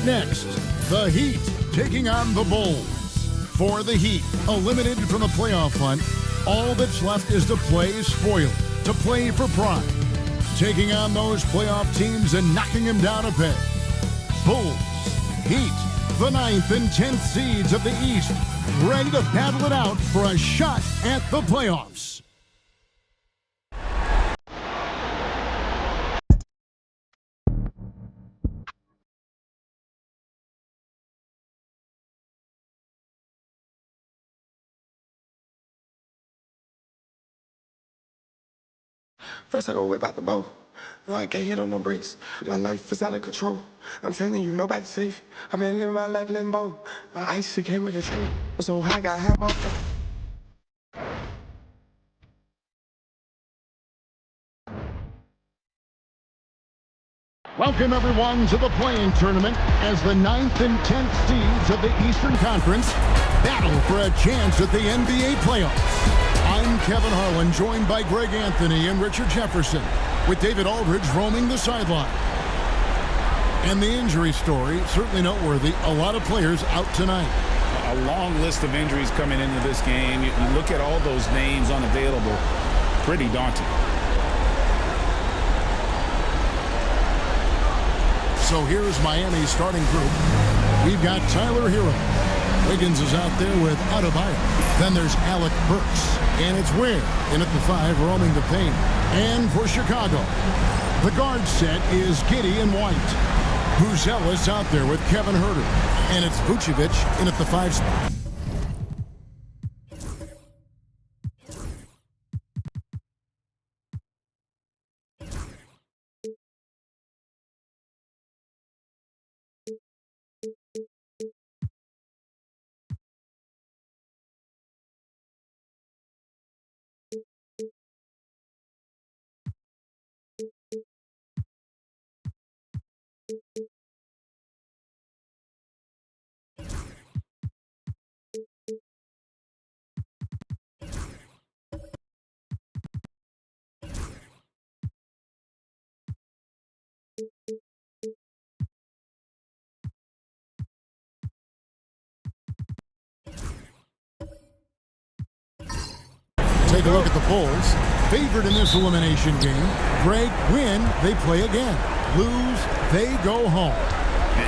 next, the Heat taking on the Bulls. For the Heat, eliminated from the playoff hunt, all that's left is to play spoiler, to play for pride. Taking on those playoff teams and knocking them down a peg. Bulls, Heat, the 9th and 10th seeds of the East, ready to battle it out for a shot at the playoffs. First I go whip out the bow. No, I can't hit on no brakes. My life is out of control. I'm telling you, nobody's safe. I've been living my life letting go. My ice came with a tree. So I got half off. Welcome everyone to the play-in tournament as the 9th and 10th seeds of the Eastern Conference battle for a chance at the NBA playoffs. I'm Kevin Harlan, joined by Greg Anthony and Richard Jefferson, with David Aldridge roaming the sideline. And the injury story, certainly noteworthy, a lot of players out tonight. A long list of injuries coming into this game. You look at all those names unavailable, pretty daunting. So here's Miami's starting group. We've got Tyler Hero. Wiggins is out there with Adebayo. Then there's Alec Burks. And it's Ware in at the 5, roaming the paint. And for Chicago, the guard set is Giddey and White. Buzelis out there with Kevin Huerter. And it's Vucevic in at the 5 spot. Take a look at the Bulls. Favored in this elimination game. Greg, win, they play again. Lose, they go home.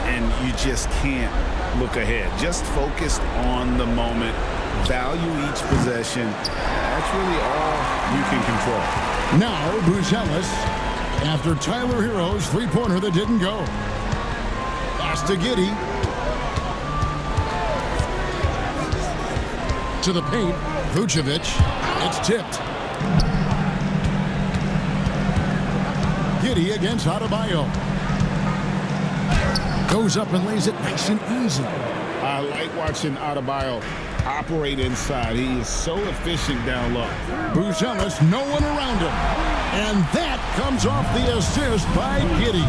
And you just can't look ahead. Just focused on the moment. Value each possession. That's really all you can control. Now, Buzelis, after Tyler Hero's three-pointer that didn't go. Pass to Giddey. To the paint, Vucevic. It's tipped. Giddey against Adebayo. Goes up and lays it nice and easy. I like watching Adebayo operate inside. He is so efficient down low. Buzelis, no one around him. And that comes off the assist by Giddey.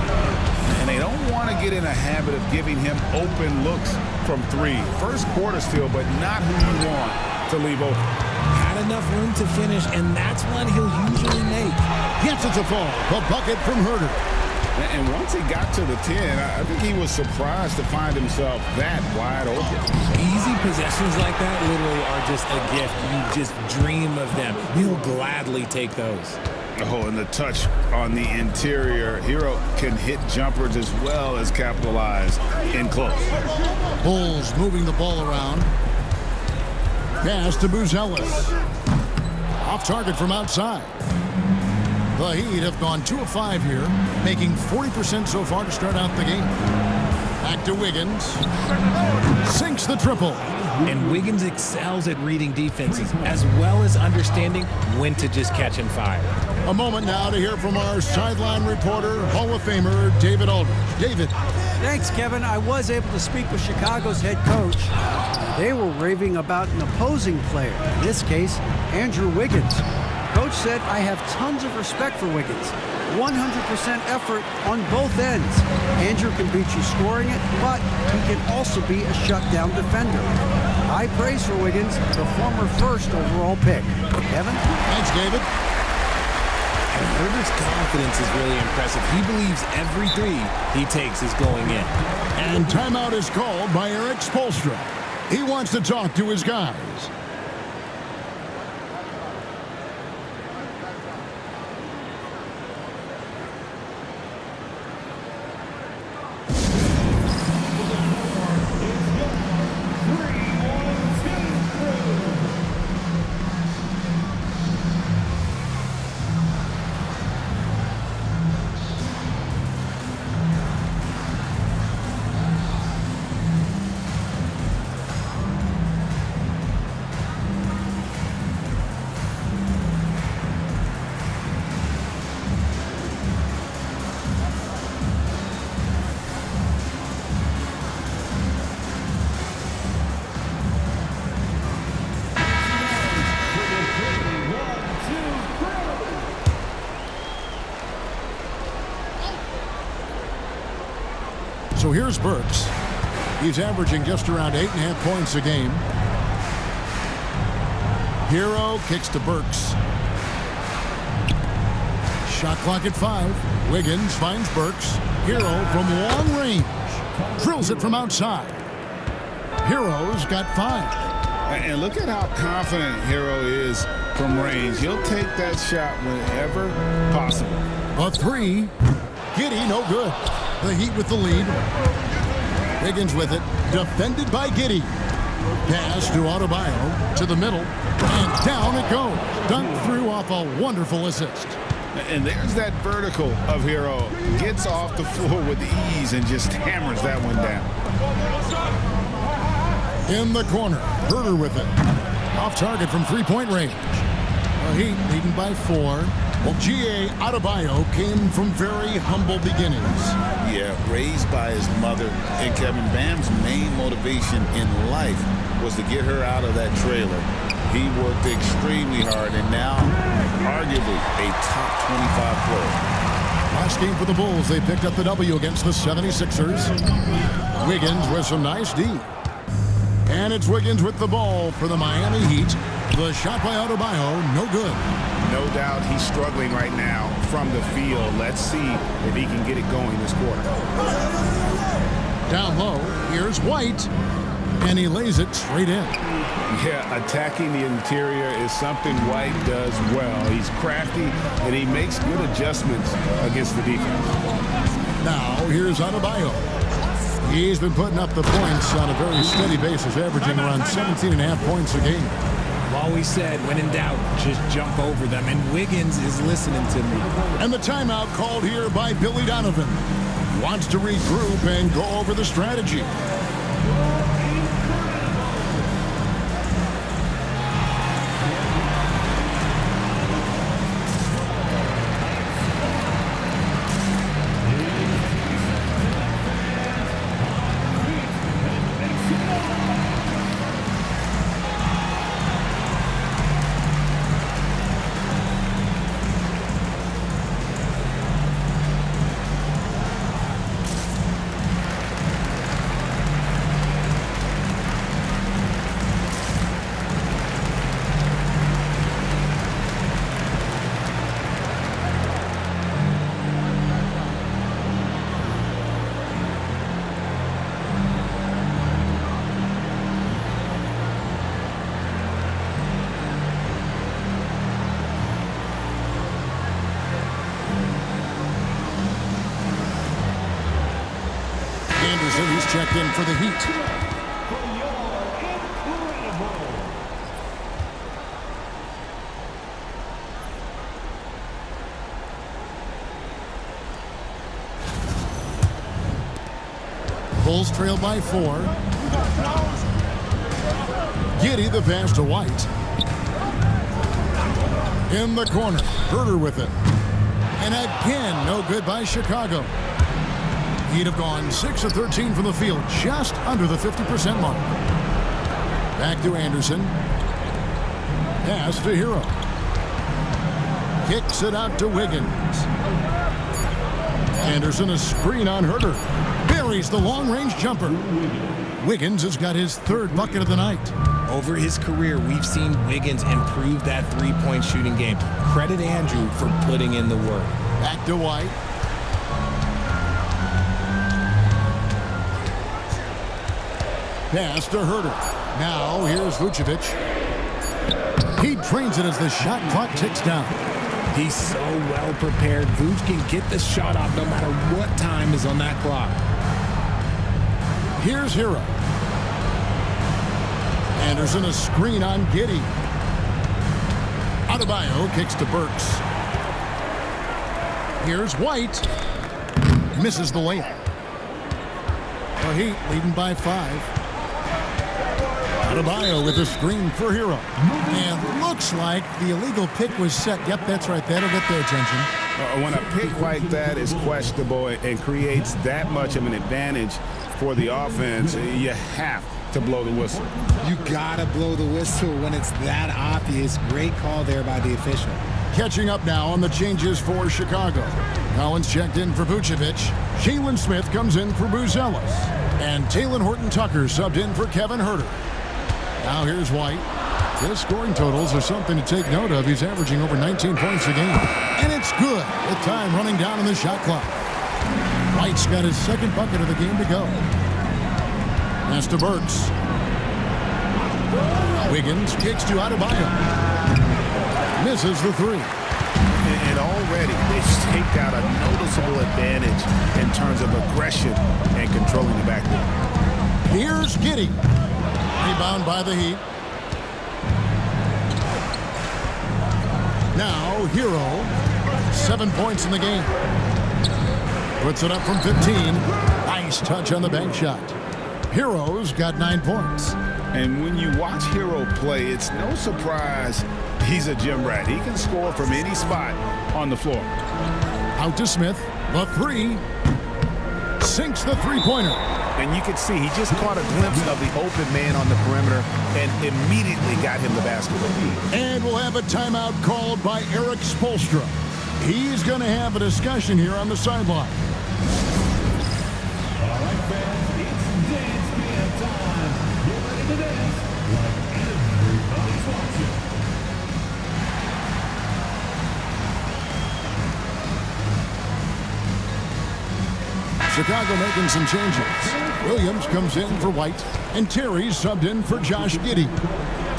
And they don't want to get in a habit of giving him open looks from 3. First quarter still, but not who you want to leave open. Had enough room to finish, and that's one he'll usually make. Gets it to fall. The bucket from Huerter. And once he got to the 10, I think he was surprised to find himself that wide open. Easy possessions like that literally are just a gift. You just dream of them. You'll gladly take those. Oh, and the touch on the interior. Hero can hit jumpers as well as capitalize in close. Bulls moving the ball around. Pass to Buzelis. Off target from outside. The Heat have gone 2 of 5 here, making 40% so far to start out the game. Back to Wiggins. Sinks the triple. And Wiggins excels at reading defenses, as well as understanding when to just catch and fire. A moment now to hear from our sideline reporter, Hall of Famer David Aldridge. David. Thanks, Kevin. I was able to speak with Chicago's head coach. They were raving about an opposing player, in this case, Andrew Wiggins. Coach said, I have tons of respect for Wiggins. 100% effort on both ends. Andrew can beat you scoring it, but he can also be a shutdown defender. High praise for Wiggins, the former first overall pick. Kevin? Thanks, David. Herder's confidence is really impressive. He believes every three he takes is going in. And timeout is called by Eric Spoelstra. He wants to talk to his guys. So here's Burks. He's averaging just around 8.5 points a game. Hero kicks to Burks. Shot clock at 5. Wiggins finds Burks. Hero from long range. Drills it from outside. Hero's got 5. And look at how confident Hero is from range. He'll take that shot whenever possible. A 3. Giddey, no good. The Heat with the lead. Wiggins with it. Defended by Giddey. Pass to Adebayo. To the middle. And down it goes. Dunked through off a wonderful assist. And there's that vertical of Hero. Gets off the floor with ease and just hammers that one down. In the corner. Herder with it. Off target from three-point range. The Heat leading by 4. Well, G.A. Adebayo came from very humble beginnings. Yeah, raised by his mother. And Kevin, Bam's main motivation in life was to get her out of that trailer. He worked extremely hard and now arguably a top 25 player. Last game for the Bulls, they picked up the W against the 76ers. Wiggins with some nice D. And it's Wiggins with the ball for the Miami Heat. The shot by Adebayo, no good. No doubt he's struggling right now from the field. Let's see if he can get it going this quarter. Down low, here's White. And he lays it straight in. Yeah, attacking the interior is something White does well. He's crafty, and he makes good adjustments against the defense. Now, here's Adebayo. He's been putting up the points on a very steady basis, averaging around 17.5 points a game. I've always said, when in doubt, just jump over them. And Wiggins is listening to me. And the timeout called here by Billy Donovan. Wants to regroup and go over the strategy. He's checked in for the Heat. Bulls trail by 4. Giddey the pass to White. In the corner. Herder with it. And again, no good by Chicago. He'd have gone 6 of 13 from the field, just under the 50% mark. Back to Anderson. Pass to Hero. Kicks it out to Wiggins. Anderson, a screen on Herder. Buries the long-range jumper. Wiggins has got his third bucket of the night. Over his career, we've seen Wiggins improve that three-point shooting game. Credit Andrew for putting in the work. Back to White. Pass to Herter. Now here's Vucevic. He drains it as the shot clock ticks down. He's so well prepared. Vuce can get the shot off no matter what time is on that clock. Here's Hero. Anderson a screen on Giddey. Adebayo kicks to Burks. Here's White. Misses the layup. The Heat leading by 5. Adebayo with a screen for Hero. And looks like the illegal pick was set. Yep, that's right. That'll get their attention. When a pick like that is questionable and creates that much of an advantage for the offense, you have to blow the whistle. You gotta blow the whistle when it's that obvious. Great call there by the official. Catching up now on the changes for Chicago. Collins checked in for Vucevic. Jalen Smith comes in for Buzelis. And Talen Horton-Tucker subbed in for Kevin Herter. Now here's White. His scoring totals are something to take note of. He's averaging over 19 points a game. And it's good with time running down on the shot clock. White's got his second bucket of the game to go. Pass to Burks. Wiggins kicks to Adebayo. Misses the three. And already they've staked out a noticeable advantage in terms of aggression and controlling the backcourt. Here's Giddey. Rebound by the Heat. Now Hero. 7 points in the game. Puts it up from 15. Nice touch on the bank shot. Hero's got 9 points. And when you watch Hero play, it's no surprise he's a gym rat. He can score from any spot on the floor. Out to Smith. The three. Sinks the three-pointer. And you can see he just caught a glimpse of the open man on the perimeter and immediately got him the basketball. And we'll have a timeout called by Eric Spoelstra. He's going to have a discussion here on the sideline. All right, fans, it's dance band time. Get ready to dance like everybody's watching. Chicago making some changes. Williams comes in for White, and Terry's subbed in for Josh Giddey.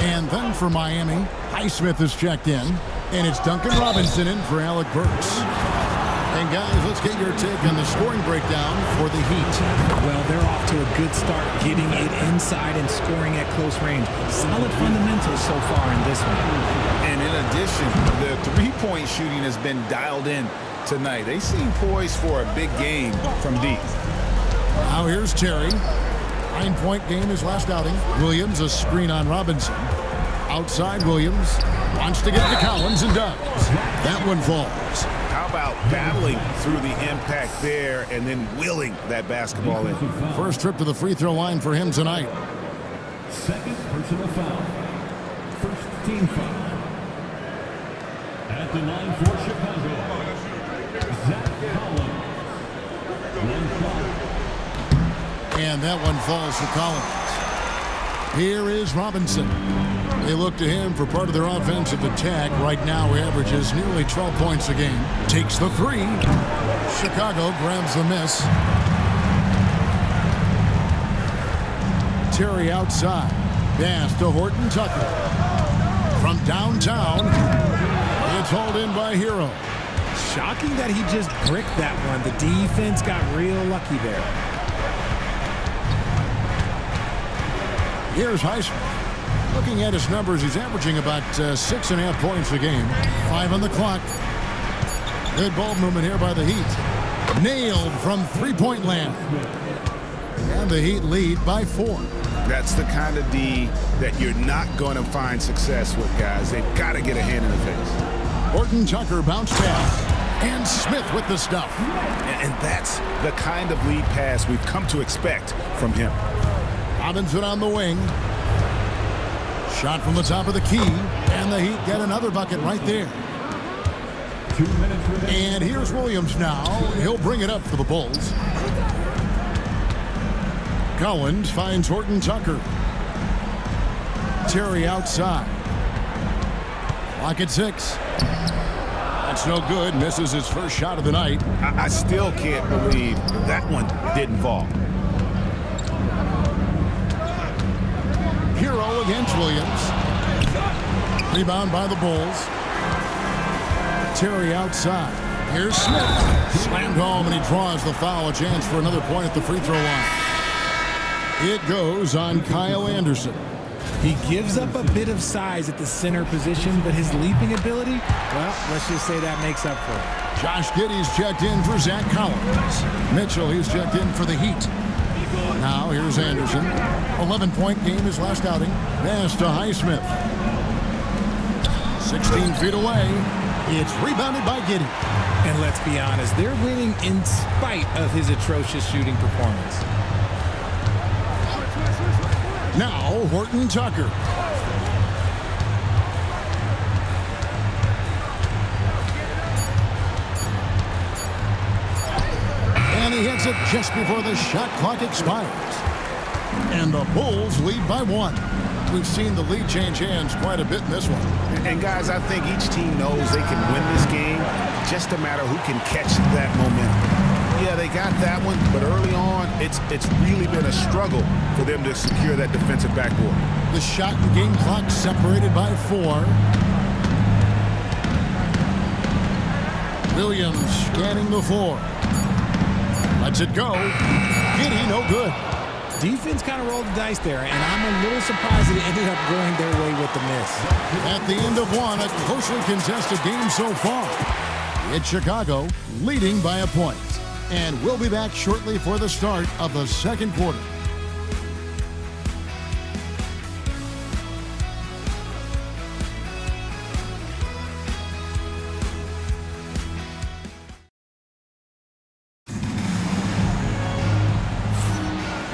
And then for Miami, Highsmith is checked in, and it's Duncan Robinson in for Alec Burks. And guys, let's get your take on the scoring breakdown for the Heat. Well, they're off to a good start, getting it inside and scoring at close range. Solid fundamentals so far in this one. And in addition, the three-point shooting has been dialed in tonight. They seem poised for a big game from deep. Now here's Terry. 9-point game his last outing. Williams a screen on Robinson. Outside Williams. Wants to get to Collins and does. That one falls. How about battling through the impact there and then willing that basketball in? First trip to the free throw line for him tonight. Second personal foul. First team foul. At the line for Chicago, Zach Collins. One foul. And that one falls for Collins. Here is Robinson. They look to him for part of their offensive attack. Right now, he averages nearly 12 points a game. Takes the three. Chicago grabs the miss. Terry outside. Pass to Horton-Tucker. From downtown, it's hauled in by Hero. Shocking that he just bricked that one. The defense got real lucky there. Here's Highsmith. Looking at his numbers, he's averaging about 6.5 points a game. 5 on the clock. Good ball movement here by the Heat. Nailed from three-point land. And the Heat lead by 4. That's the kind of D that you're not going to find success with, guys. They've got to get a hand in the face. Horton-Tucker bounce pass. And Smith with the stuff. And that's the kind of lead pass we've come to expect from him. Robinson on the wing. Shot from the top of the key. And the Heat get another bucket right there. 2 minutes remaining. And here's Williams now. He'll bring it up for the Bulls. Collins finds Horton Tucker. Terry outside. Clock at 6. That's no good. Misses his first shot of the night. I still can't believe that one didn't fall. Hero against Williams. Rebound by the Bulls. Terry outside. Here's Smith. Slammed home, and he draws the foul. A chance for another point at the free throw line. It goes on Kyle Anderson. He gives up a bit of size at the center position, but his leaping ability, well, let's just say that makes up for it. Josh Giddey's checked in for Zach Collins. Mitchell, he's checked in for the Heat. Now here's Anderson. 11-point game his last outing. Pass to Highsmith. 16 feet away. It's rebounded by Giddey. And let's be honest, they're winning in spite of his atrocious shooting performance. Now Horton Tucker. And he hits it just before the shot clock expires. And the Bulls lead by 1. We've seen the lead change hands quite a bit in this one. And guys, I think each team knows they can win this game. Just a matter who can catch that momentum. Yeah, they got that one, but early on, it's really been a struggle for them to secure that defensive backboard. The shot and game clock separated by 4. Williams scanning the floor. Lets it go. Giddey, no good. Defense kind of rolled the dice there, and I'm a little surprised that it ended up going their way with the miss. At the end of one, a closely contested game so far. It's Chicago leading by a point. And we'll be back shortly for the start of the second quarter.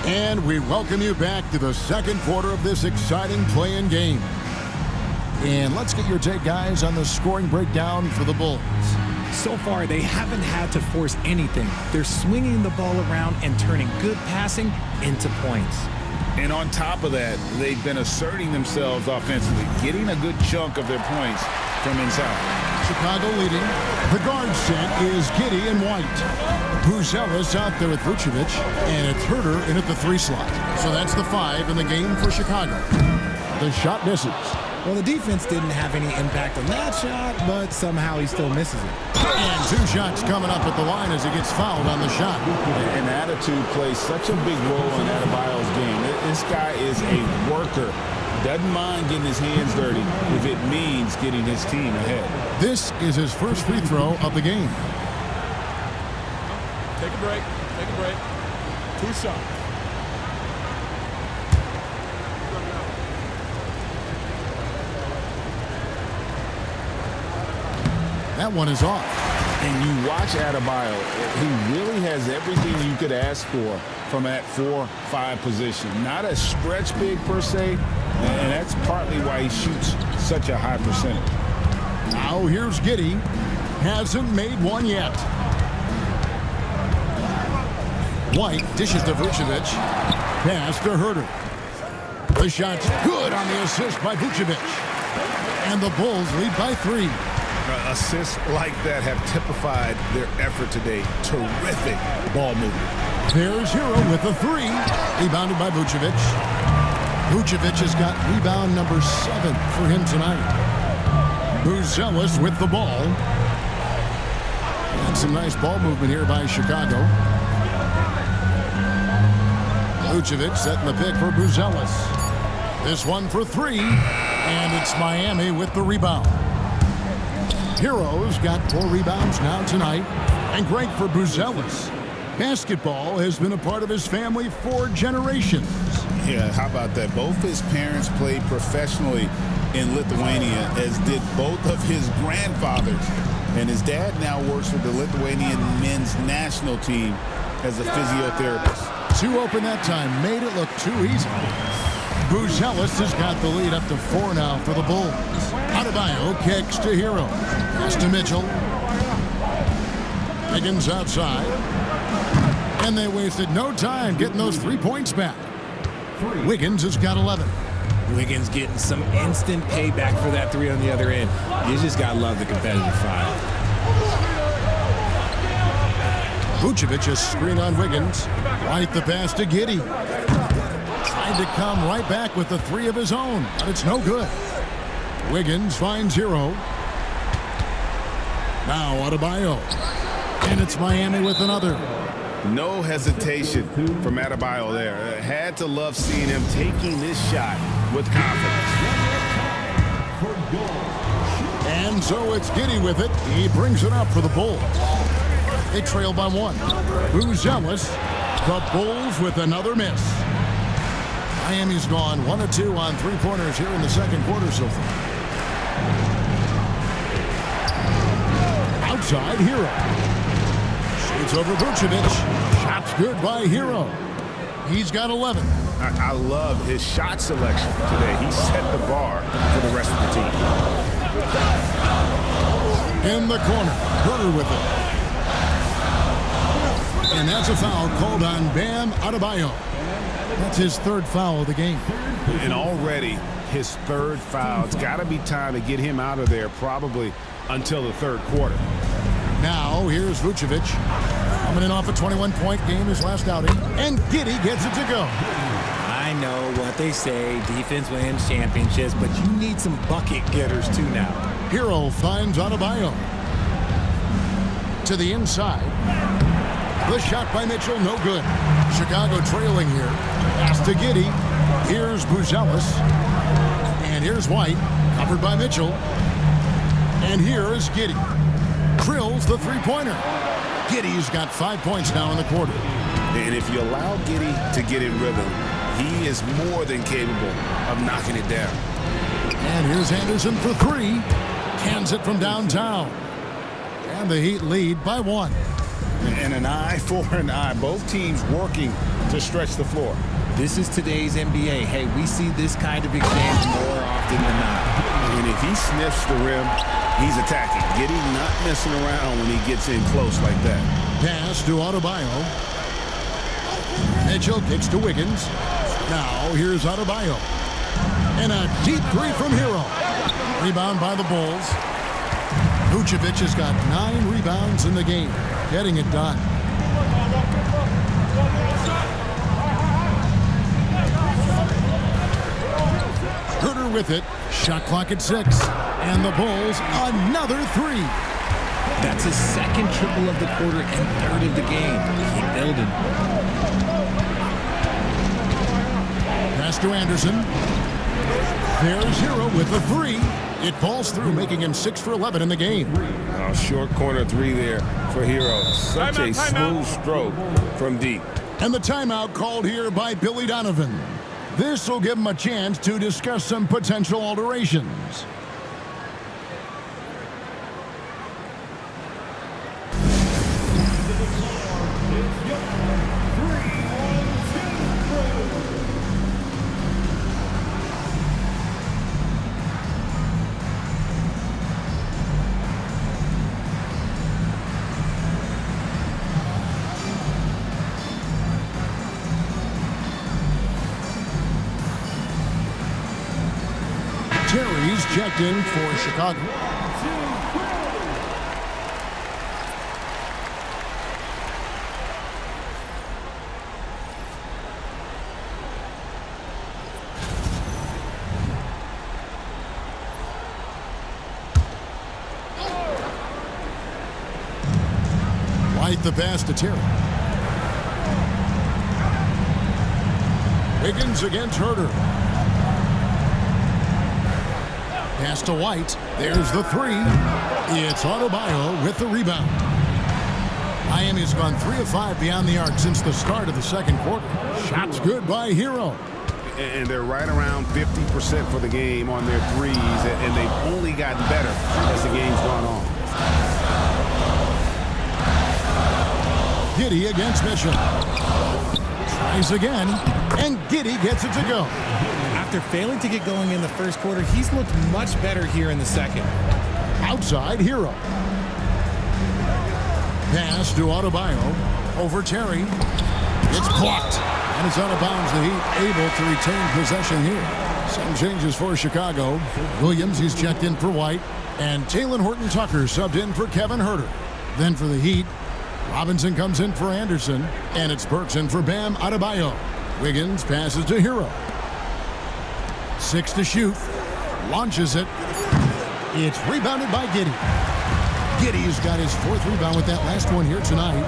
And we welcome you back to the second quarter of this exciting play-in game. And let's get your take, guys, on the scoring breakdown for the Bulls. So far, they haven't had to force anything. They're swinging the ball around and turning good passing into points. And on top of that, they've been asserting themselves offensively, getting a good chunk of their points from inside. Chicago leading. The guard set is Giddey and White. Buzelis out there with Vucevic, and it's Herter in at the 3 slot. So that's the 5 in the game for Chicago. The shot misses. Well, the defense didn't have any impact on that shot, but somehow he still misses it. And 2 shots coming up at the line as he gets fouled on the shot. And attitude plays such a big role in Adebayo's game. This guy is a worker. Doesn't mind getting his hands dirty if it means getting his team ahead. This is his first free throw of the game. Take a break. Take a break. 2 shots. That one is off. And you watch Adebayo, he really has everything you could ask for from that 4-5 position. Not a stretch big per se, and that's partly why he shoots such a high percentage. Now here's Giddey. Hasn't made one yet. White dishes to Vucevic. Pass to Herter. The shot's good on the assist by Vucevic. And the Bulls lead by 3. Assists like that have typified their effort today. Terrific ball movement. There's Hero with a 3. Rebounded by Vucevic. Vucevic has got rebound number 7 for him tonight. Buzelis with the ball. And some nice ball movement here by Chicago. Vucevic setting the pick for Buzelis. This one for 3. And it's Miami with the rebound. Hero's got 4 rebounds now tonight. And great for Buzelis. Basketball has been a part of his family for generations. Yeah, how about that? Both his parents played professionally in Lithuania, as did both of his grandfathers. And his dad now works with the Lithuanian men's national team as a physiotherapist. 2 open that time. Made it look too easy. Buzelis has got the lead up to 4 now for the Bulls. Adebayo kicks to Hero. Pass to Mitchell. Higgins outside. And they wasted no time getting those 3 points back. Wiggins has got 11. Wiggins getting some instant payback for that three on the other end. You just got to love the competitive file. Vucevic has screen on Wiggins. Right the pass to Giddey. Tried to come right back with the three of his own, but it's no good. Wiggins finds Hero. Now Adebayo. And it's Miami with another. No hesitation from Adebayo there. Had to love seeing him taking this shot with confidence. And so it's Giddey with it. He brings it up for the Bulls. They trail by 1. Who's jealous? The Bulls with another miss. Miami's gone 1 of 2 on three-pointers here in the second quarter so far. Outside, Hero. Shoots over Vucevic. Shot's good by Hero. He's got 11. I love his shot selection today. He set the bar for the rest of the team. In the corner, Herter with it. And that's a foul called on Bam Adebayo. That's his third foul of the game. And already his third foul. It's got to be time to get him out of there probably until the third quarter. Now here's Vucevic. Coming in off a 21-point game his last outing. And Giddey gets it to go. I know what they say, defense wins championships, but you need some bucket getters too now. Hero finds Adebayo. To the inside. The shot by Mitchell, no good. Chicago trailing here. Pass to Giddey. Here's Buzelis. And here's White, covered by Mitchell. And here is Giddey. Drills the three-pointer. Giddey's got 5 points now in the quarter. And if you allow Giddey to get in rhythm, he is more than capable of knocking it down. And here's Anderson for 3. Cans it from downtown. And the Heat lead by 1. And an eye for an eye. Both teams working to stretch the floor. This is today's NBA. Hey, we see this kind of exchange more often than not. And if he sniffs the rim, he's attacking. Giddey not messing around when he gets in close like that. Pass to Adebayo. Mitchell kicks to Wiggins. Now here's Adebayo. And a deep three from Hero. Rebound by the Bulls. Vucevic has got 9 rebounds in the game. Getting it done. Herter with it. Shot clock at 6. And the Bulls, another 3. That's his second triple of the quarter and third of the game. Keep building. Pass to Anderson. There's Hero with the 3. It falls through, making him 6 for 11 in the game. Short corner 3 there for Hero. Such a smooth stroke from deep. And the timeout called here by Billy Donovan. This will give him a chance to discuss some potential alterations. Terry's checked in for Chicago. White the pass to Terry. Wiggins against Herter. Pass to White. There's the 3. It's Adebayo with the rebound. Miami's gone 3 of 5 beyond the arc since the start of the second quarter. Shots good by Hero. And they're right around 50% for the game on their threes, and they've only gotten better as the game's gone on. Giddey against Mitchell. Tries again, and Giddey gets it to go. After failing to get going in the first quarter, he's looked much better here in the second. Outside, Hero. Pass to Adebayo. Over Terry. It's blocked. And it's out of bounds. The Heat able to retain possession here. Some changes for Chicago. Williams, he's checked in for White. And Talen Horton-Tucker subbed in for Kevin Huerter. Then for the Heat, Robinson comes in for Anderson. And it's Burks in for Bam Adebayo. Wiggins passes to Hero. 6 to shoot. Launches it. It's rebounded by Giddey. Giddey's got his 4th rebound with that last one here tonight.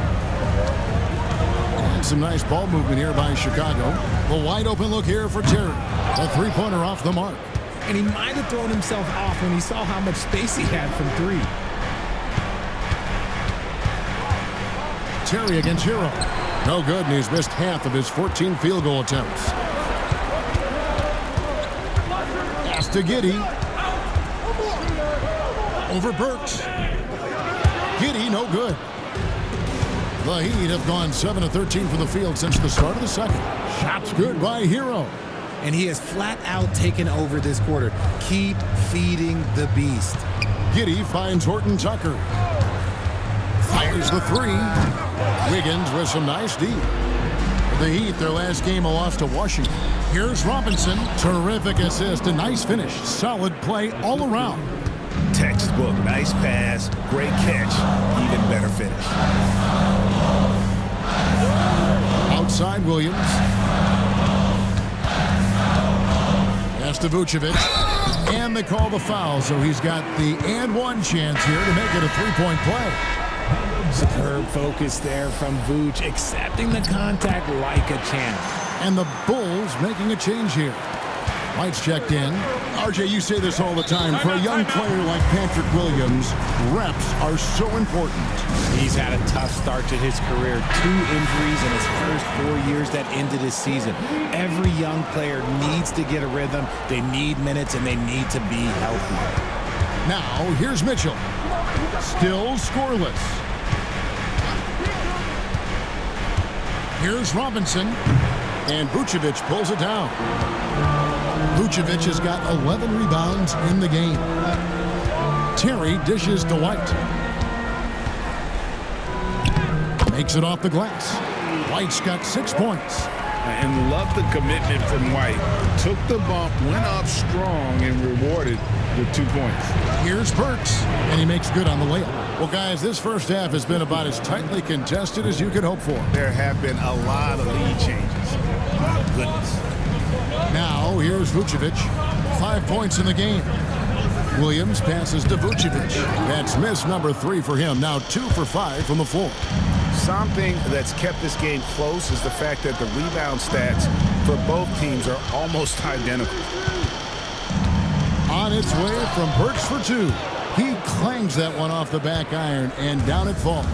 And some nice ball movement here by Chicago. A wide open look here for Terry. A 3-pointer off the mark. And he might have thrown himself off when he saw how much space he had from 3. Terry against Hero. No good, and he's missed half of his 14 field goal attempts. Pass to Giddey. Over Burks. Giddey, no good. The Heat have gone 7 of 13 from the field since the start of the second. Shots good by Hero. And he has flat out taken over this quarter. Keep feeding the beast. Giddey finds Horton-Tucker. Fires the 3. Wiggins with some nice D. The Heat, their last game, a loss to Washington. Here's Robinson. Terrific assist. A nice finish. Solid play all around. Textbook, nice pass, great catch, even better finish. Outside Williams. Pass to Vucevic. And they call the foul, so he's got the and one chance here to make it a 3-point play. Superb focus there from Vooch, accepting the contact like a champ. And the Bulls making a change here. White's checked in. RJ, you say this all the time. For a young player like Patrick Williams, reps are so important. He's had a tough start to his career. 2 injuries in his first 4 years that ended his season. Every young player needs to get a rhythm. They need minutes, and they need to be healthy. Now, here's Mitchell. Still scoreless. Here's Robinson. And Vucevic pulls it down. Vucevic has got 11 rebounds in the game. Terry dishes to White. Makes it off the glass. White's got 6 points. And love the commitment from White. Took the bump, went up strong, and rewarded with 2 points. Here's Burks, and he makes good on the layup. Well, guys, this first half has been about as tightly contested as you could hope for. There have been a lot of lead changes. My goodness. Now, here's Vucevic. 5 points in the game. Williams passes to Vucevic. That's miss number 3 for him. Now 2 for 5 from the floor. Something that's kept this game close is the fact that the rebound stats for both teams are almost identical. On its way from Burks for 2. He clangs that one off the back iron, and down it falls.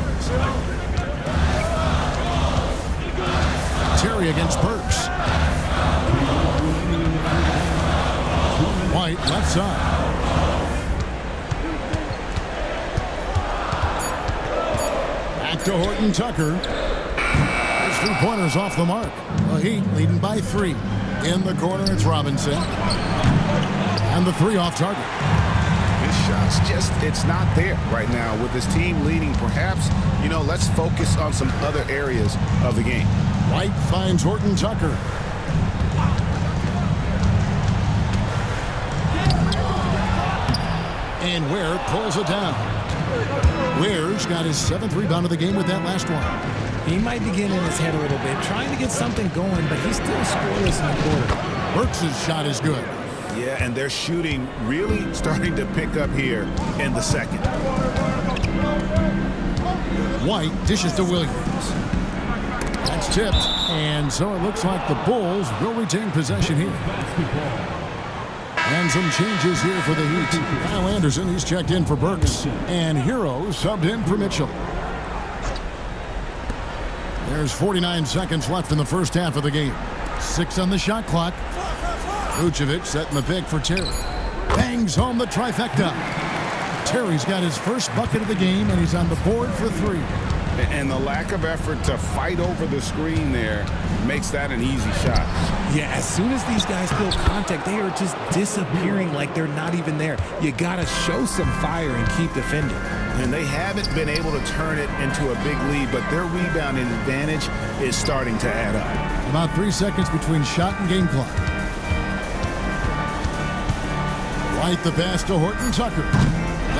Terry against Burks. White left side. Back to Horton-Tucker. His 3-pointers off the mark. The Heat leading by 3. In the corner, it's Robinson. And the 3 off target. His shot's just, it's not there right now with his team leading. Perhaps, let's focus on some other areas of the game. White finds Horton-Tucker. And Ware pulls it down. Ware's got his 7th rebound of the game with that last one. He might be getting in his head a little bit, trying to get something going, but he's still scoreless in the quarter. Burks' shot is good. Yeah, and their shooting really starting to pick up here in the second. White dishes to Williams. That's tipped, and so it looks like the Bulls will retain possession here. And some changes here for the Heat. Kyle Anderson, he's checked in for Burks. And Hero subbed in for Mitchell. There's 49 seconds left in the first half of the game. 6 on the shot clock. Vucevic setting the pick for Terry. Bangs home the trifecta. Terry's got his first bucket of the game, and he's on the board for 3. And the lack of effort to fight over the screen there makes that an easy shot. Yeah, as soon as these guys feel contact, they are just disappearing like they're not even there. You got to show some fire and keep defending. And they haven't been able to turn it into a big lead, but their rebounding advantage is starting to add up. About 3 seconds between shot and game clock. Right the pass to Horton Tucker.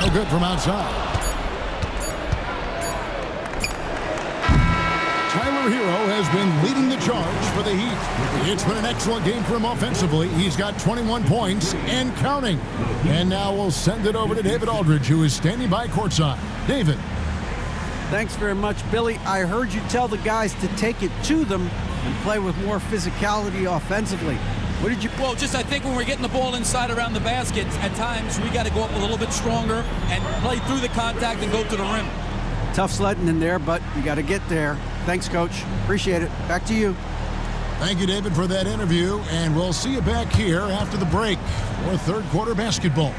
No good from outside. Tyler Hero has been leading the charge for the Heat. It's been an excellent game for him offensively. He's got 21 points and counting. And now we'll send it over to David Aldridge, who is standing by courtside. David. Thanks very much, Billy. I heard you tell the guys to take it to them and play with more physicality offensively. What did you... Well, I think when we're getting the ball inside around the basket, at times we got to go up a little bit stronger and play through the contact and go to the rim. Tough sledding in there, but you got to get there. Thanks, Coach. Appreciate it. Back to you. Thank you, David, for that interview, and we'll see you back here after the break for third quarter basketball.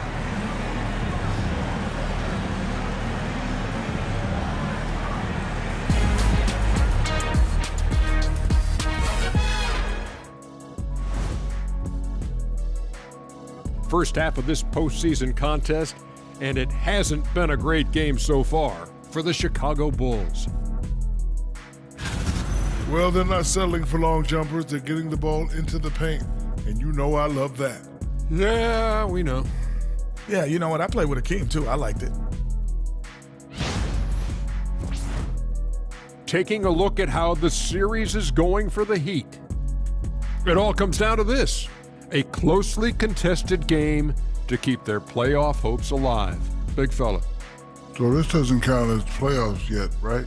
First half of this postseason contest, and it hasn't been a great game so far for the Chicago Bulls. Well, they're not settling for long jumpers. They're getting the ball into the paint, and you know I love that. Yeah, we know. Yeah, you know what? I played with Akeem, too. I liked it. Taking a look at how the series is going for the Heat. It all comes down to this: a closely contested game to keep their playoff hopes alive. Big fella. So this doesn't count as playoffs yet, right?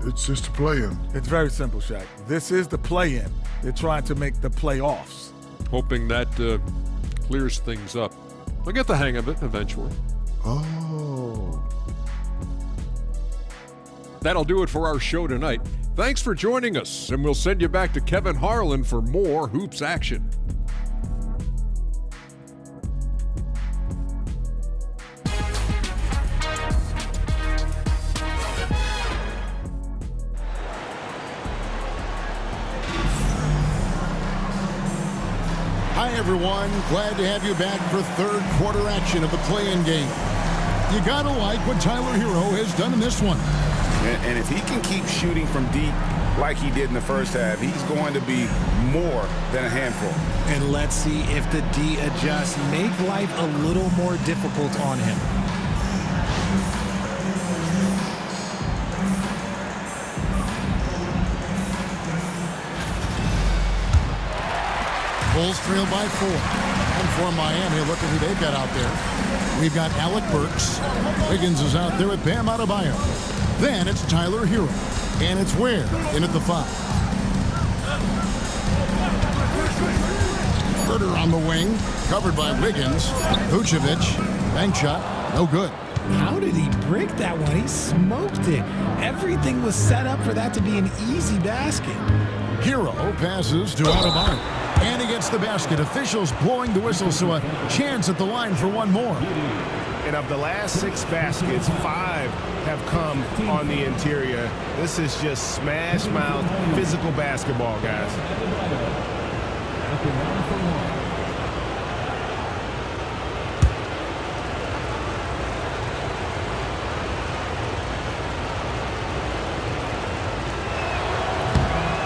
It's just a play-in. It's very simple, Shaq. This is the play-in. They're trying to make the playoffs. Hoping that clears things up. They'll get the hang of it eventually. Oh. That'll do it for our show tonight. Thanks for joining us, and we'll send you back to Kevin Harlan for more hoops action. Hi, everyone. Glad to have you back for third quarter action of the play-in game. You gotta like what Tyler Hero has done in this one. And if he can keep shooting from deep like he did in the first half, he's going to be more than a handful. And let's see if the D adjusts, make life a little more difficult on him. Bulls trail by 4. And for Miami, look at who they've got out there. We've got Alec Burks. Wiggins is out there with Bam Adebayo. Then it's Tyler Hero. And it's Ware in at the 5. Herter on the wing, covered by Wiggins. Vucevic, bank shot, no good. How did he break that one? He smoked it. Everything was set up for that to be an easy basket. Hero passes to Adebayo. And he gets the basket. Officials blowing the whistle, so a chance at the line for one more. And of the last 6 baskets, 5 have come on the interior. This is just smash mouth physical basketball, guys.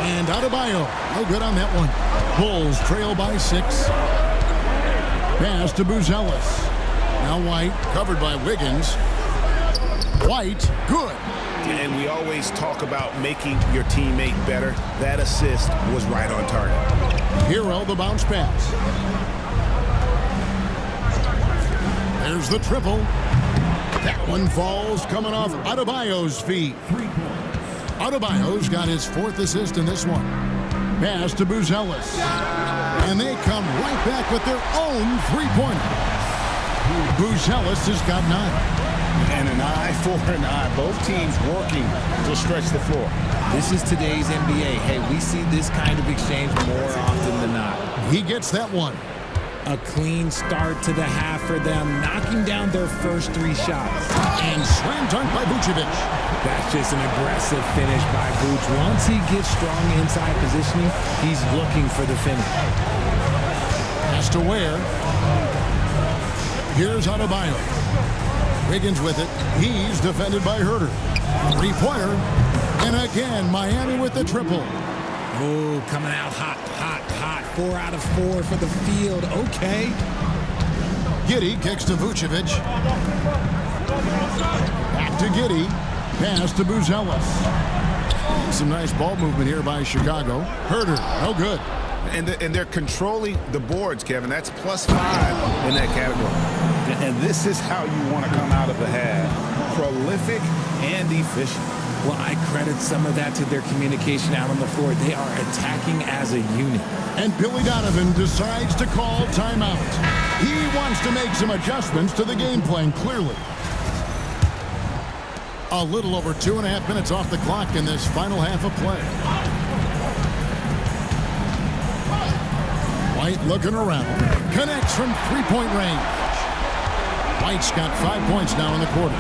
And Adebayo, no good on that one. Bulls trail by 6. Pass to Buzelis. Now White, covered by Wiggins. White, good. And we always talk about making your teammate better. That assist was right on target. Hero, the bounce pass. There's the triple. That one falls coming off Adebayo's feet. Adebayo's got his 4th assist in this one. Pass to Buzelis. And they come right back with their own three-pointer. Buzelis has got 9. And an eye for an eye. Both teams working to stretch the floor. This is today's NBA. Hey, we see this kind of exchange more often than not. He gets that one. A clean start to the half for them, knocking down their first 3 shots. And slam dunk by Vucevic. That's just an aggressive finish by Vooch. Once he gets strong inside positioning, he's looking for the finish. Has to Ware. Here's Adebayo. Wiggins with it. He's defended by Herter. 3-pointer. And again, Miami with the triple. Oh, coming out hot, hot, hot. 4 out of 4 for the field. Okay. Giddey kicks to Vucevic. Back to Giddey. Pass to Buzelis. Some nice ball movement here by Chicago. Herter, no good. And they're controlling the boards, Kevin. That's +5 in that category. And this is how you want to come out of the half. Prolific and efficient. Well, I credit some of that to their communication out on the floor. They are attacking as a unit. And Billy Donovan decides to call timeout. He wants to make some adjustments to the game plan, clearly. A little over 2.5 minutes off the clock in this final half of play. White looking around. Connects from 3-point range. White's got 5 points now in the quarter.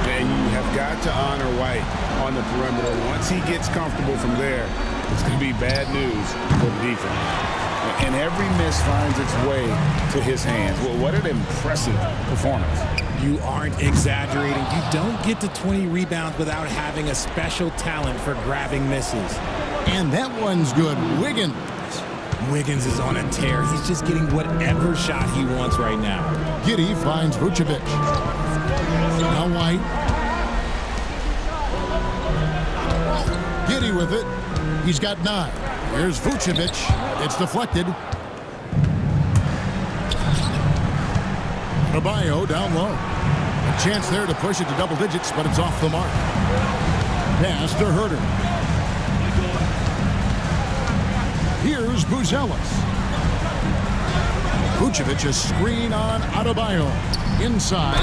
And you have got to honor White on the perimeter. Once he gets comfortable from there, it's going to be bad news for the defense. And every miss finds its way to his hands. Well, what an impressive performance. You aren't exaggerating. You don't get to 20 rebounds without having a special talent for grabbing misses. And that one's good. Wiggins is on a tear. He's just getting whatever shot he wants right now. Giddey finds Vucevic. Now White. Giddey with it. He's got 9. Here's Vucevic. It's deflected. Adebayo down low. A chance there to push it to double digits, but it's off the mark. Pass to Herter. Here's Buzelis. Vucevic a screen on Adebayo. Inside.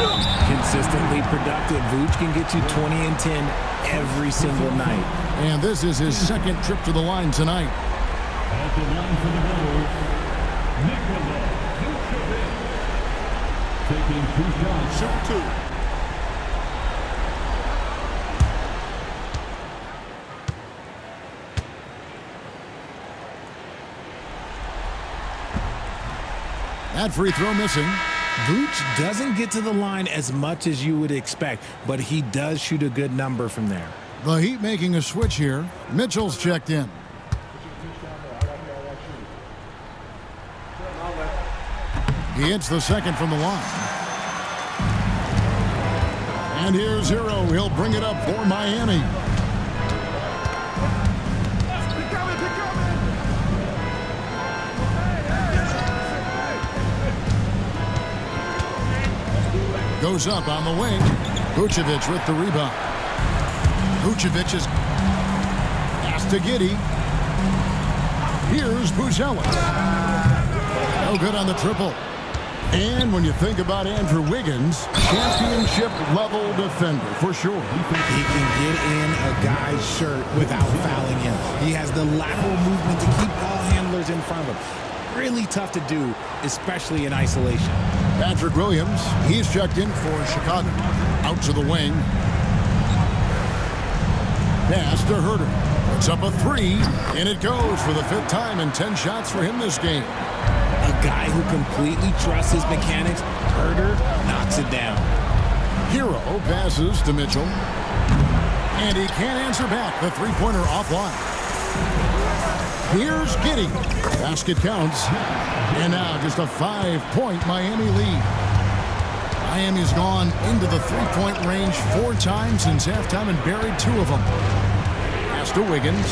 Consistently productive. Vooch can get you 20 and 10 every single night. And this is his second trip to the line tonight. At the line for the Bulls, Nikola Vucevic taking 2 shots. Shoot 2. That free throw missing. Vooch doesn't get to the line as much as you would expect, but he does shoot a good number from there. The Heat making a switch here. Mitchell's checked in. He hits the second from the line. And here's Hero. He'll bring it up for Miami. Goes up on the wing. Vucevic with the rebound. Vucevic is pass to Giddey. Here's Buzelis. No good on the triple. And when you think about Andrew Wiggins, championship-level defender for sure. He can get in a guy's shirt without fouling him. He has the lateral movement to keep ball handlers in front of him. Really tough to do, especially in isolation. Patrick Williams, he's checked in for Chicago. Out to the wing. Pass to Herter. Puts up a 3, and it goes for the 5th time in 10 shots for him this game. A guy who completely trusts his mechanics, Herter, knocks it down. Hero passes to Mitchell. And he can't answer back. The 3-pointer offline. Here's Giddey. Basket counts. And now just a 5-point Miami lead. Miami's gone into the 3-point range 4 times since halftime and buried 2 of them. Pass to Wiggins.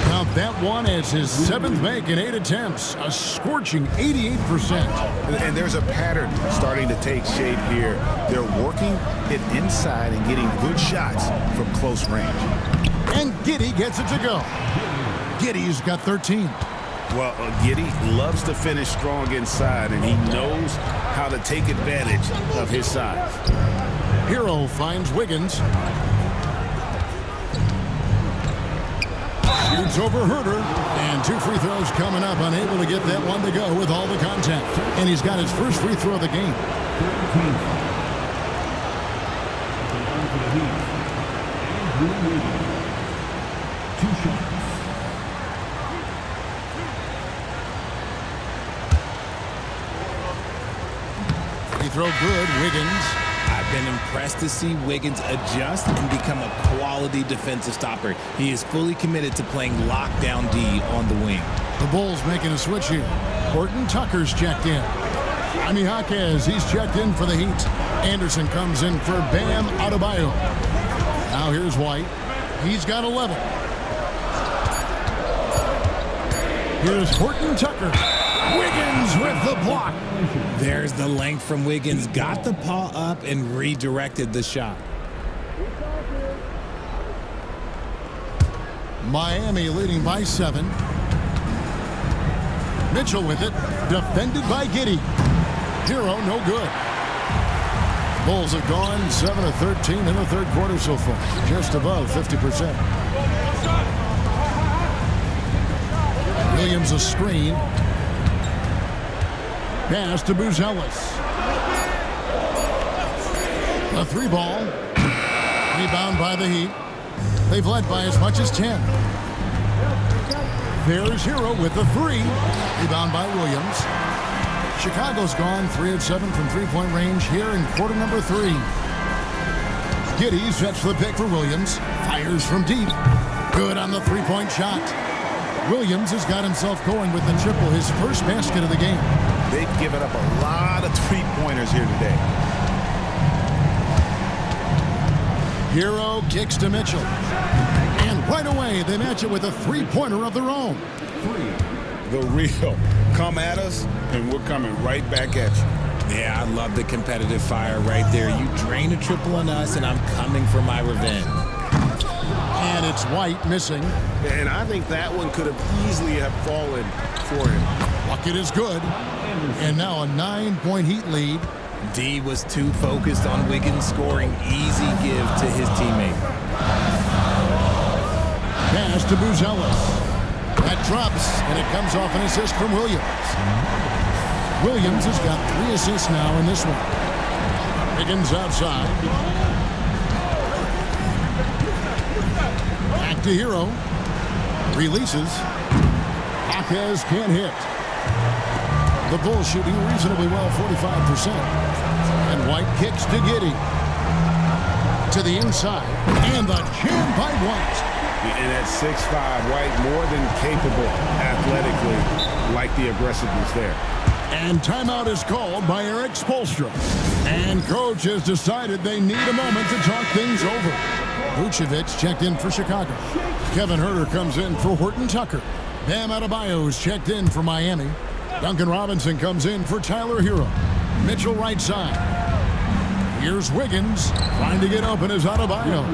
Now that one is his 7th make in 8 attempts. A scorching 88%. And there's a pattern starting to take shape here. They're working it inside and getting good shots from close range. And Giddey gets it to go. Giddey's got 13. Well, Giddey loves to finish strong inside, and he knows how to take advantage of his size. Hero finds Wiggins. Shoots over Herder. And 2 free throws coming up. Unable to get that one to go with all the contact. And he's got his first free throw of the game. For the Heat, Andrew Wiggins. 2 shots. Free throw good, Wiggins. I've been impressed to see Wiggins adjust and become a quality defensive stopper. He is fully committed to playing lockdown D on the wing. The Bulls making a switch here. Horton Tucker's checked in. Jaime Jaquez, he's checked in for the Heat. Anderson comes in for Bam Adebayo. Now here's White. He's got 11. Here's Horton Tucker. Wiggins with the block. There's the length from Wiggins. Got the paw up and redirected the shot. Miami leading by 7. Mitchell with it. Defended by Giddey. Hero, no good. Bulls have gone 7 of 13 in the third quarter so far. Just above 50%. Williams a screen. Pass to Buzelis. A 3 ball. Rebound by the Heat. They've led by as much as 10. There's Hero with the 3. Rebound by Williams. Chicago's gone 3 of 7 from three-point range here in quarter number 3. Giddey sets the pick for Williams. Fires from deep. Good on the three-point shot. Williams has got himself going with the triple, his first basket of the game. They've given up a lot of three-pointers here today. Hero kicks to Mitchell. And right away, they match it with a three-pointer of their own. The real. Come at us, and we're coming right back at you. Yeah, I love the competitive fire right there. You drain a triple on us, and I'm coming for my revenge. And it's White missing. And I think that one could have easily have fallen for him. Bucket is good. And now a 9-point Heat lead. D was too focused on Wiggins scoring. Easy give to his teammate. Pass to Buzelis. That drops, and it comes off an assist from Williams. Williams has got 3 assists now in this one. Wiggins outside. Back to Hero. Releases. Jaquez can't hit. The Bulls shooting reasonably well, 45%. And White kicks to Giddey. To the inside. And the jam by White. And at 6'5", White more than capable athletically, like the aggressiveness there. And timeout is called by Eric Spoelstra. And coach has decided they need a moment to talk things over. Vucevic checked in for Chicago. Kevin Herter comes in for Horton Tucker. Bam Adebayo is checked in for Miami. Duncan Robinson comes in for Tyler Hero. Mitchell right side. Here's Wiggins. Trying to get open is Adebayo.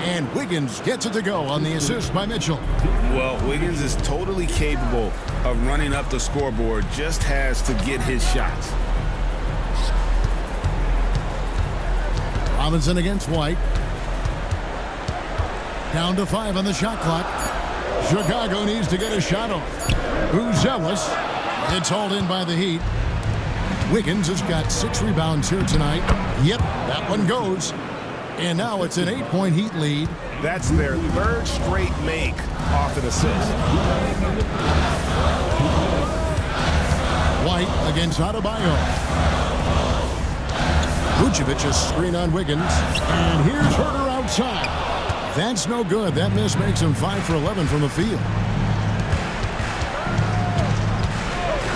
And Wiggins gets it to go on the assist by Mitchell. Well, Wiggins is totally capable of running up the scoreboard. Just has to get his shots. Robinson against White. Down to 5 on the shot clock. Chicago needs to get a shot off. Buzelis. It's hauled in by the Heat. Wiggins has got 6 rebounds here tonight. Yep, that one goes. And now it's an 8-point Heat lead. That's their 3rd straight make off an assist. White against Adebayo. Vucevic is screen on Wiggins. And here's Herter outside. That's no good. That miss makes him 5 for 11 from the field.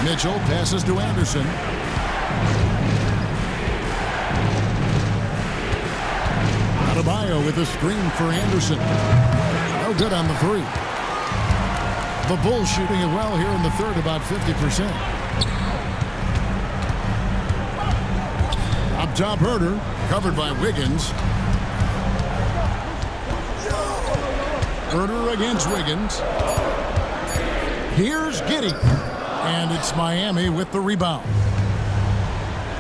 Mitchell passes to Anderson. Adebayo with a screen for Anderson. No good on the 3. The Bulls shooting it well here in the third, about 50%. Up top, Herter, covered by Wiggins. Herter against Wiggins. Here's Giddey. And it's Miami with the rebound.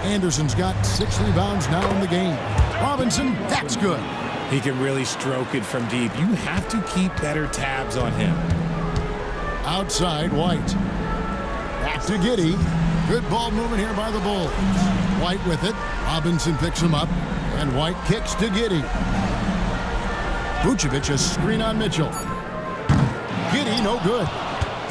Anderson's got 6 rebounds now in the game. Robinson, that's good. He can really stroke it from deep. You have to keep better tabs on him. Outside, White. Back to Giddey. Good ball movement here by the Bulls. White with it. Robinson picks him up. And White kicks to Giddey. Vucevic a screen on Mitchell. Giddey, no good.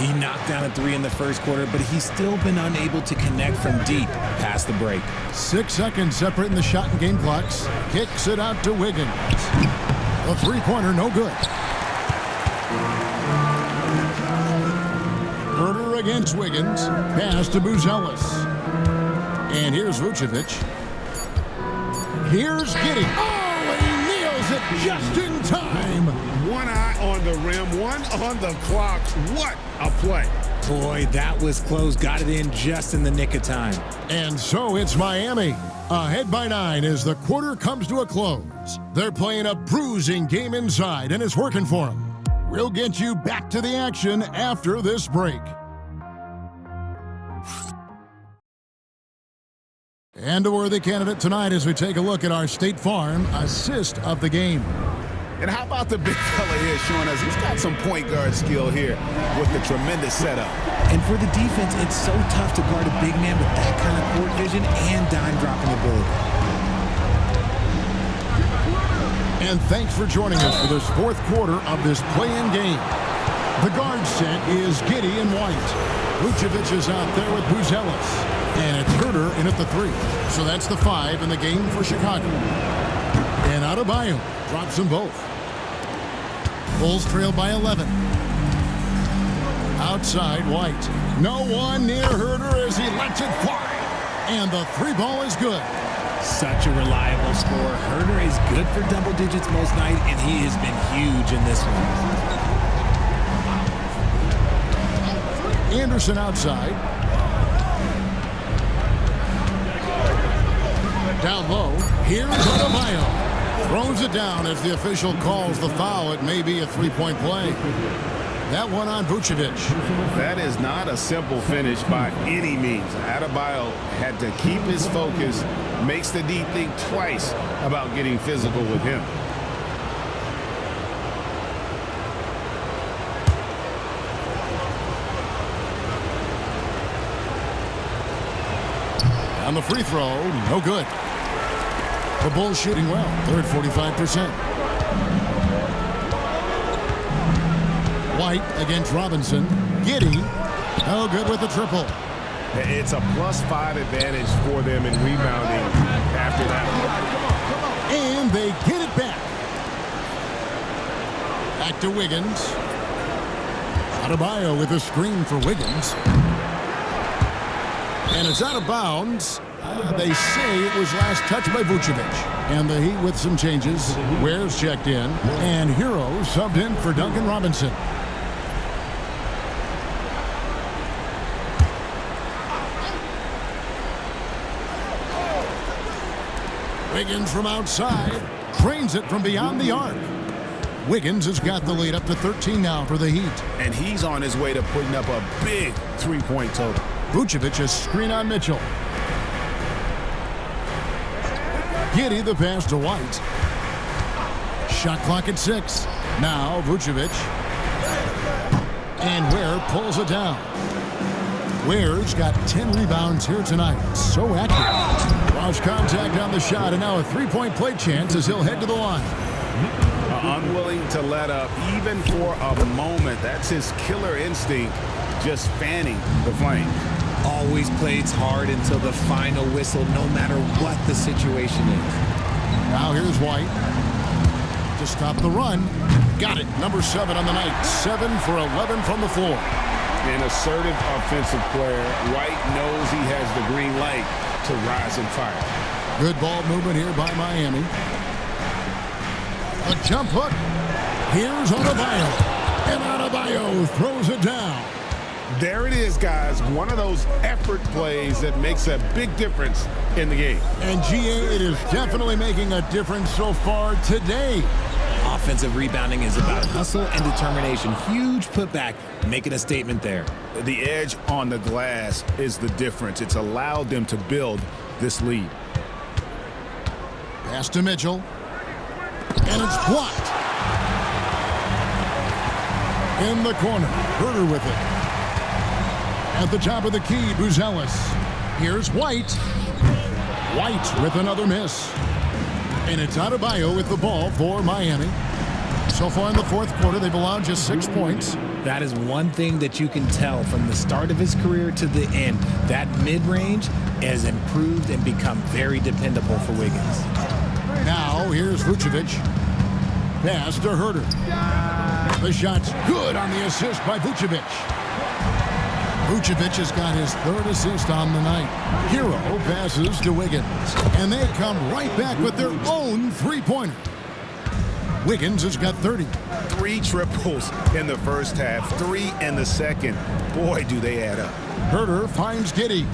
He knocked down a three in the first quarter, but he's still been unable to connect from deep past the break. 6 seconds separating the shot and game clocks. Kicks it out to Wiggins. A three-pointer, no good. Herder against Wiggins. Pass to Buzelis. And here's Vucevic. Here's Giddey. Oh, he nails it just in time. One eye on the rim, one on the clock. What a play. Boy, that was close. Got it in just in the nick of time. And so it's Miami. Ahead by 9 as the quarter comes to a close. They're playing a bruising game inside, and it's working for them. We'll get you back to the action after this break. And a worthy candidate tonight as we take a look at our State Farm assist of the game. And how about the big fella here showing us he's got some point guard skill here with the tremendous setup. And for the defense, it's so tough to guard a big man with that kind of court vision and dime dropping ability. And thanks for joining us for this fourth quarter of this play-in game. The guard set is Giddey and White. Vucevic is out there with Buzelis. And it's Herder in at the 3. So that's the 5 in the game for Chicago. And Adebayo drops them both. Bulls trail by 11. Outside, White. No one near Herder as he lets it fly. And the 3 ball is good. Such a reliable scorer. Herder is good for double digits most night, and he has been huge in this one. Anderson outside. Down low. Here's Adebayo. Throws it down as the official calls the foul. It may be a three-point play. That one on Vucevic. That is not a simple finish by any means. Adebayo had to keep his focus, makes the D think twice about getting physical with him. On the free throw, no good. The Bulls shooting well. They're at 45%. White against Robinson. Giddey, no good with the triple. It's a +5 advantage for them in rebounding after that. And they get it back. Back to Wiggins. Adebayo with a screen for Wiggins. And it's out of bounds. They say it was last touched by Vucevic. And the Heat with some changes. Ware's checked in. And Hero subbed in for Duncan Robinson. Wiggins from outside. Cranes it from beyond the arc. Wiggins has got the lead up to 13 now for the Heat. And he's on his way to putting up a big three-point total. Vucevic a screen on Mitchell. Giddey the pass to White. Shot clock at 6. Now Vucevic. And Ware pulls it down. Ware's got 10 rebounds here tonight. So accurate. Lost contact on the shot, and now a three-point play chance as he'll head to the line. Unwilling to let up even for a moment. That's his killer instinct, just fanning the flame. Always plays hard until the final whistle, no matter what the situation is. Now here's White to stop the run. Got it. Number 7 on the night. 7 for 11 from the floor. An assertive offensive player. White knows he has the green light to rise and fire. Good ball movement here by Miami. A jump hook. Here's Adebayo. And Adebayo throws it down. There it is, guys. One of those effort plays that makes a big difference in the game. And GA, it is definitely making a difference so far today. Offensive rebounding is about hustle and determination. Huge putback, making a statement there. The edge on the glass is the difference. It's allowed them to build this lead. Pass to Mitchell. And it's blocked. In the corner, Herder with it. At the top of the key, Buzelis. Here's White. White with another miss. And it's Adebayo with the ball for Miami. So far in the fourth quarter, they've allowed just 6 points. That is one thing that you can tell from the start of his career to the end. That mid-range has improved and become very dependable for Wiggins. Now, here's Vucevic. Pass to Herder. The shot's good on the assist by Vucevic. Vucevic has got his third assist on the night. Hero passes to Wiggins. And they come right back with their own three-pointer. Wiggins has got 30. 3 triples in the first half, 3 in the second. Boy, do they add up. Herder finds Giddey.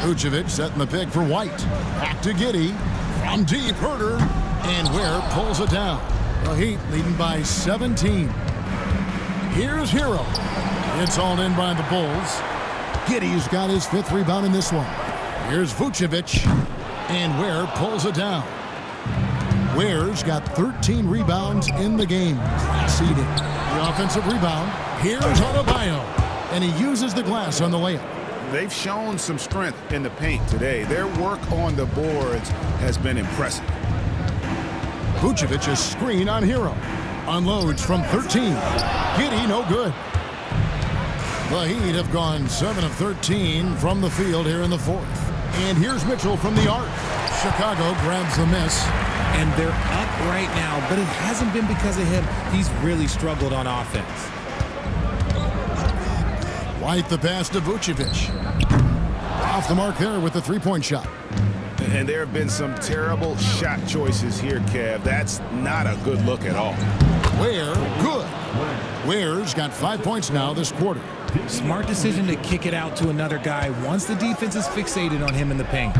Vucevic setting the pick for White. Back to Giddey. From deep, Herder. And Ware pulls it down. The Heat leading by 17. Here's Hero. It's hauled in by the Bulls. Giddey's got his 5th rebound in this one. Here's Vucevic. And Ware pulls it down. Ware's got 13 rebounds in the game. Class eating. The offensive rebound. Here's Adebayo. And he uses the glass on the layup. They've shown some strength in the paint today. Their work on the boards has been impressive. Vucevic's screen on Hero. Unloads from 13. Giddey no good. The Heat have gone 7 of 13 from the field here in the fourth. And here's Mitchell from the arc. Chicago grabs the miss. And they're up right now, but it hasn't been because of him. He's really struggled on offense. White the pass to Vucevic. Off the mark there with the three-point shot. And there have been some terrible shot choices here, Kev. That's not a good look at all. Ware, good. Ware's got 5 points now this quarter. Smart decision to kick it out to another guy once the defense is fixated on him in the paint.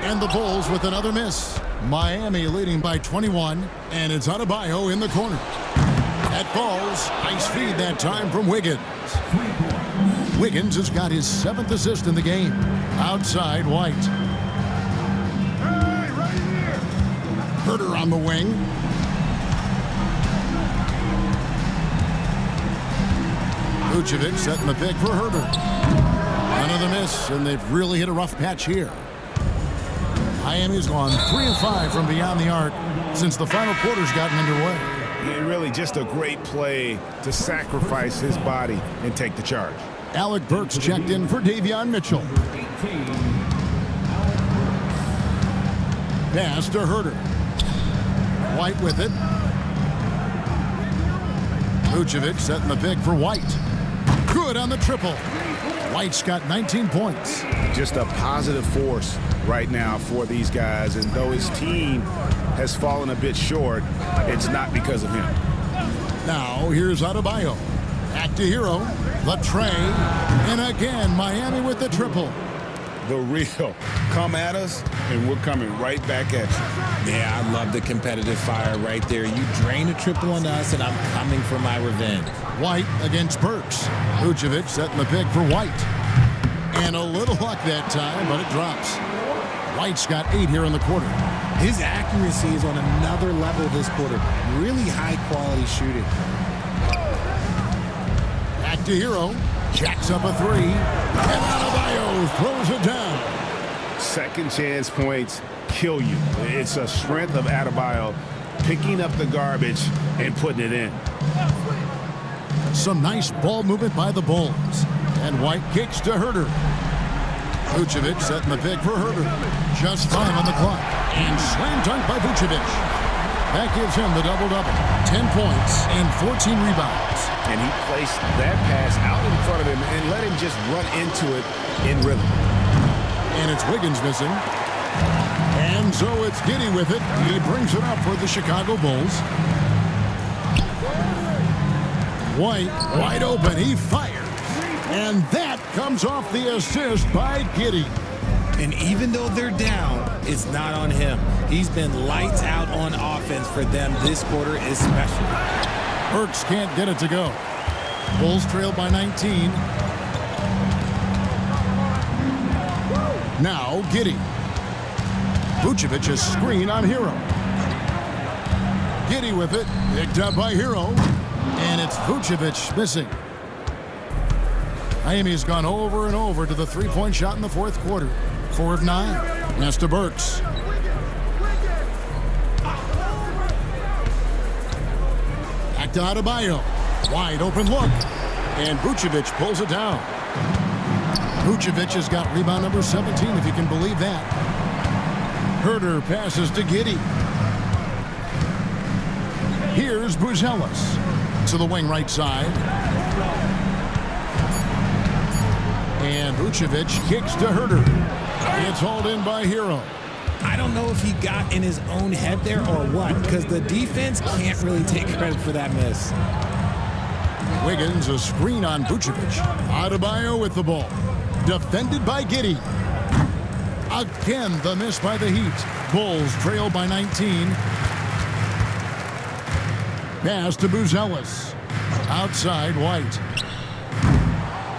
And the Bulls with another miss. Miami leading by 21, and it's Adebayo in the corner. That falls. Nice feed that time from Wiggins. Wiggins has got his 7th assist in the game. Outside White. Herder on the wing. Vucevic setting the pick for Herder. Another miss, and they've really hit a rough patch here. Miami's gone 3 of 5 from beyond the arc since the final quarter's gotten underway. And really just a great play to sacrifice his body and take the charge. Alec Burks checked in for Davion Mitchell. Pass to Herder. White with it. Vucevic setting the pick for White. Good on the triple. White's got 19 points. Just a positive force right now for these guys. And though his team has fallen a bit short, it's not because of him. Now here's Adebayo. Back to Hero. The tray. And again, Miami with the triple. The real. Come at us, and we're coming right back at you. Yeah, I love the competitive fire right there. You drain a triple on us, and I'm coming for my revenge. White against Burks. Vucevic setting the pick for White. And a little luck that time, but it drops. White's got 8 here in the quarter. His accuracy is on another level this quarter. Really high-quality shooting. Back to Hero. Jacks up a 3. And Adebayo throws it down. Second chance points kill you. It's a strength of Adebayo picking up the garbage and putting it in. Some nice ball movement by the Bulls. And White kicks to Herder. Vucevic setting the pick for Herder. Just 5 on the clock. And slam dunk by Vucevic. That gives him the double-double. 10 points and 14 rebounds. And he placed that pass out in front of him and let him just run into it in rhythm. And it's Wiggins missing. And so it's Giddey with it. He brings it up for the Chicago Bulls. White, wide open. He fires. And that comes off the assist by Giddey. And even though they're down, it's not on him. He's been lights out on offense for them this quarter especially. Burks can't get it to go. Bulls trail by 19. Now Giddey. Vucevic's screen on Hero. Giddey with it. Picked up by Hero. And it's Vucevic missing. Miami's gone over and over to the three-point shot in the fourth quarter. 4 of 9. Pass to Burks. Back to Adebayo. Wide open look. And Vucevic pulls it down. Vucevic has got rebound number 17, if you can believe that. Herter passes to Giddey. Here's Buzelis to the wing right side. And Vucevic kicks to Herter. It's hauled in by Hero. I don't know if he got in his own head there or what, because the defense can't really take credit for that miss. Wiggins, a screen on Vucevic. Adebayo with the ball. Defended by Giddey. Again, the miss by the Heat. Bulls trail by 19. Pass to Buzelis. Outside, White.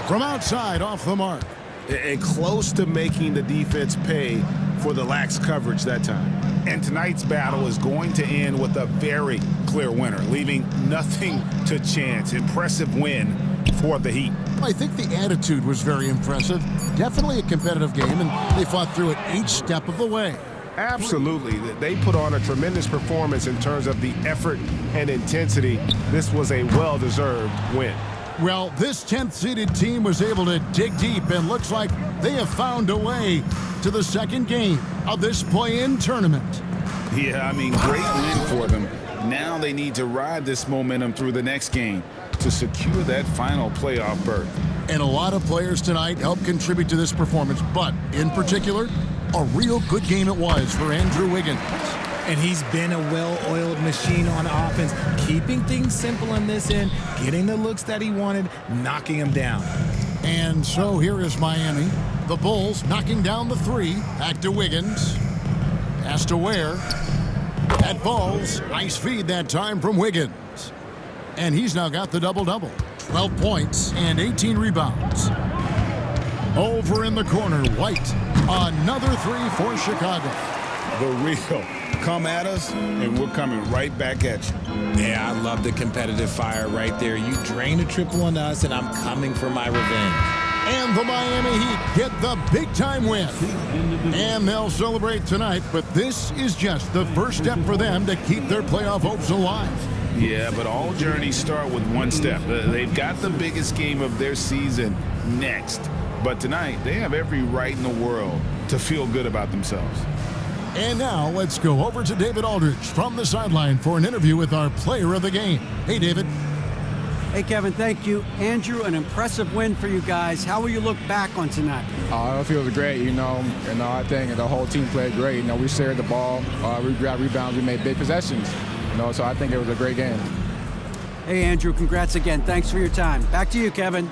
From outside, off the mark. And close to making the defense pay for the lax coverage that time. And tonight's battle is going to end with a very clear winner, leaving nothing to chance. Impressive win for the Heat. I think the attitude was very impressive. Definitely a competitive game, and they fought through it each step of the way. Absolutely. They put on a tremendous performance in terms of the effort and intensity. This was a well-deserved win. Well, this 10th-seeded team was able to dig deep, and looks like they have found a way to the second game of this play-in tournament. Yeah, I mean, great win for them. Now they need to ride this momentum through the next game to secure that final playoff berth. And a lot of players tonight helped contribute to this performance, but in particular, a real good game it was for Andrew Wiggins. And he's been a well-oiled machine on offense, keeping things simple in this end, getting the looks that he wanted, knocking them down. And so here is Miami. The Bulls knocking down the three. Back to Wiggins. Pass to Ware. That falls. Nice feed that time from Wiggins. And he's now got the double-double. 12 points and 18 rebounds. Over in the corner, White. Another three for Chicago. The real. Come at us, and we're coming right back at you. Yeah, I love the competitive fire right there. You drain a triple on us, and I'm coming for my revenge. And the Miami Heat get the big-time win. And they'll celebrate tonight, but this is just the first step for them to keep their playoff hopes alive. Yeah, but all journeys start with one step. They've got the biggest game of their season next. But tonight, they have every right in the world to feel good about themselves. And now let's go over to David Aldridge from the sideline for an interview with our player of the game. Hey, David. Hey, Kevin, thank you. Andrew, an impressive win for you guys. How will you look back on tonight? It feels great, and I think the whole team played great. We shared the ball, we grabbed rebounds, we made big possessions, so I think it was a great game. Hey, Andrew, congrats again. Thanks for your time. Back to you, Kevin.